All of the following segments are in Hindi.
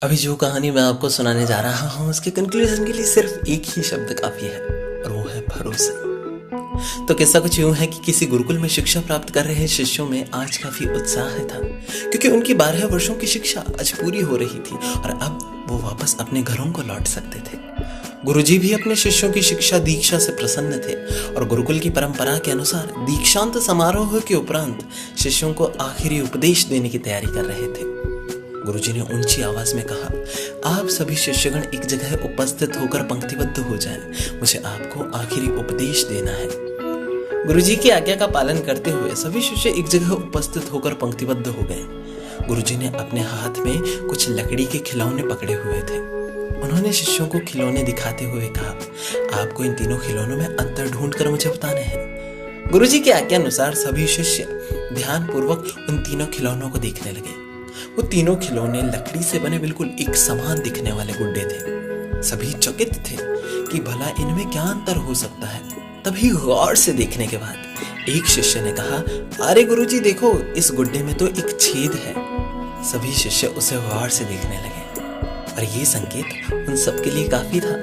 अभी जो कहानी मैं आपको सुनाने जा रहा हूँ उसके कंक्लूजन के लिए सिर्फ एक ही शब्द काफी है और वो है भरोसा। तो किस्सा कुछ यूं है कि किसी गुरुकुल में शिक्षा प्राप्त कर रहे शिष्यों में आज काफी उत्साह था, क्योंकि उनकी 12 वर्षों की शिक्षा आज पूरी हो रही थी और अब वो वापस अपने घरों को लौट सकते थे। गुरुजी भी अपने शिष्यों की शिक्षा दीक्षा से प्रसन्न थे और गुरुकुल की परंपरा के अनुसार दीक्षांत समारोह के उपरांत शिष्यों को आखिरी उपदेश देने की तैयारी कर रहे थे। गुरुजी ने ऊंची आवाज में कहा, आप सभी शिष्यगण एक जगह उपस्थित होकर पंक्तिबद्ध हो जाएं, मुझे आपको आखिरी उपदेश देना है। गुरुजी की आज्ञा का पालन करते हुए सभी शिष्य एक जगह उपस्थित होकर पंक्तिबद्ध हो गए। गुरुजी ने अपने हाथ में कुछ लकड़ी के खिलौने पकड़े हुए थे। उन्होंने शिष्यों को खिलौने दिखाते हुए कहा, आपको इन तीनों खिलौनों में अंतर ढूंढकर मुझे बताने हैं। गुरुजी की आज्ञा अनुसार सभी शिष्य ध्यानपूर्वक उन तीनों खिलौनों को देखने लगे। वो तीनों खिलौने लकड़ी से बने बिल्कुल एक समान दिखने वाले गुड्डे थे। सभी चकित थे कि भला इनमें क्या अंतर हो सकता है। तभी गौर से देखने के बाद एक शिष्य ने कहा, अरे गुरुजी देखो, इस गुड्डे में तो एक छेद है। सभी शिष्य उसे गौर से देखने लगे और ये संकेत उन सबके लिए काफी था।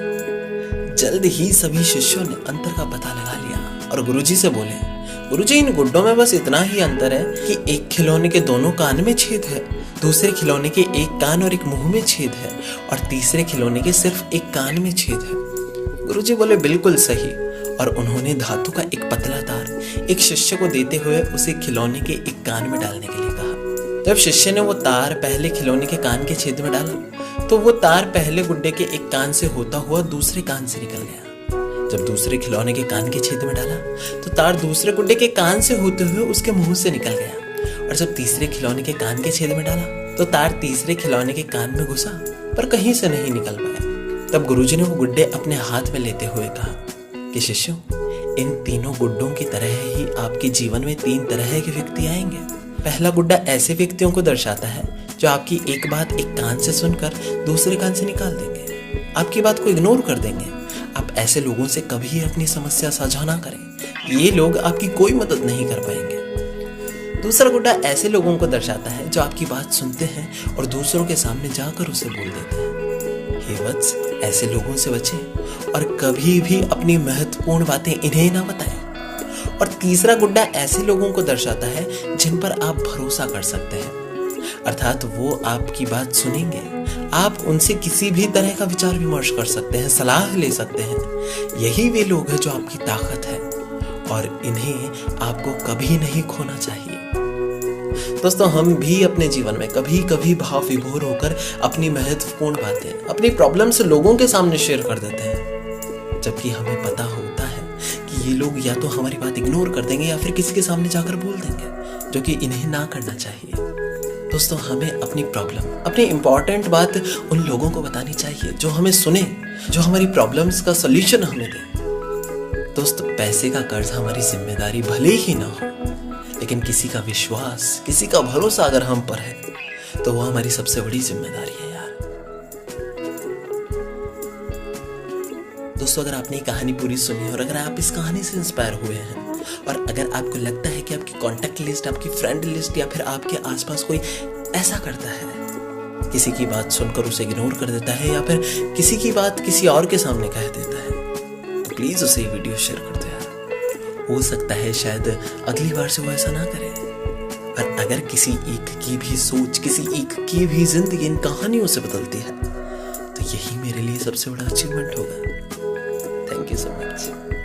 जल्द ही सभी शिष्यों ने अंतर का पता लगा लिया और गुरुजी से बोले, गुरुजी इन गुड्डों में बस इतना ही अंतर है कि एक खिलौने के दोनों कान में छेद है, दूसरे खिलौने के एक कान और एक मुंह में छेद है और तीसरे खिलौने के सिर्फ एक कान में छेद है। गुरुजी बोले, बिल्कुल सही। और उन्होंने धातु का एक पतला तार एक शिष्य को देते हुए उसे खिलौने के एक कान में डालने के लिए कहा। जब शिष्य ने वो तार पहले खिलौने के कान के छेद में डाला तो वो तार पहले गुड्डे के एक कान से होता हुआ दूसरे कान से निकल गया। जब दूसरे खिलौने के कान के छेद में डाला तो तार दूसरे गुड्डे के कान से होते हुए उसके मुंह से निकल गया और जब तीसरे खिलौने के कान के छेद में डाला तो तार तीसरे खिलौने के कान में घुसा पर कहीं से नहीं निकल पाया। तब गुरुजी ने वो गुड्डे अपने हाथ में लेते हुए कहा कि शिष्यों, इन तीनों गुड्डों की तरह ही आपके जीवन में 3 तरह के व्यक्ति आएंगे। पहला गुड्डा ऐसे व्यक्तियों को दर्शाता है जो आपकी एक बात एक कान से सुनकर दूसरे कान से निकाल देंगे, आपकी बात को इग्नोर कर देंगे। आप ऐसे लोगों से कभी अपनी समस्या साझा ना करें, ये लोग आपकी कोई मदद नहीं कर पाएंगे। दूसरा गुड्डा ऐसे लोगों को दर्शाता है जो आपकी बात सुनते हैं और दूसरों के सामने जाकर उसे बोल देते हैं। हे वत्स, ऐसे लोगों से बचें और कभी भी अपनी महत्वपूर्ण बातें इन्हें ना बताएं। और तीसरा गुड्डा ऐसे लोगों को दर्शाता है जिन पर आप भरोसा कर सकते हैं, अर्थात वो आपकी बात सुनेंगे, आप उनसे किसी भी तरह का विचार विमर्श कर सकते हैं, सलाह ले सकते हैं। यही वे लोग हैं जो आपकी ताकत है और इन्हें आपको कभी नहीं खोना चाहिए। दोस्तों, हम भी अपने जीवन में कभी कभी भाव विभोर होकर अपनी महत्वपूर्ण बातें, अपनी प्रॉब्लम्स लोगों के सामने शेयर कर देते हैं, जबकि हमें पता होता है कि ये लोग या तो हमारी बात इग्नोर कर देंगे या फिर किसी के सामने जाकर बोल देंगे, जो कि इन्हें ना करना चाहिए। दोस्तों, हमें अपनी प्रॉब्लम, अपनी इंपॉर्टेंट बात उन लोगों को बतानी चाहिए जो हमें सुने, जो हमारी प्रॉब्लम्स का सॉल्यूशन हमें दे। दोस्त, पैसे का कर्ज हमारी जिम्मेदारी भले ही ना हो, लेकिन किसी का विश्वास, किसी का भरोसा अगर हम पर है तो वो हमारी सबसे बड़ी जिम्मेदारी है यार। दोस्तों, अगर आपने ये कहानी पूरी सुनी और अगर आप इस कहानी से इंस्पायर हुए हैं और अगर आपको लगता है कि आपकी कॉन्टैक्ट लिस्ट, आपकी फ्रेंड लिस्ट या फिर आपके आसपास कोई ऐसा करता है, किसी की बात सुनकर उसे इग्नोर कर देता है या फिर किसी की बात किसी और के सामने कह देता है, तो प्लीज उसे ये वीडियो शेयर कर दो यार। हो सकता है शायद अगली बार से वो ऐसा ना करे। और अगर किसी एक की भी सोच, किसी एक की भी जिंदगी इन कहानियों से बदलती है तो यही मेरे लिए सबसे बड़ा अचीवमेंट होगा। Thank you so much.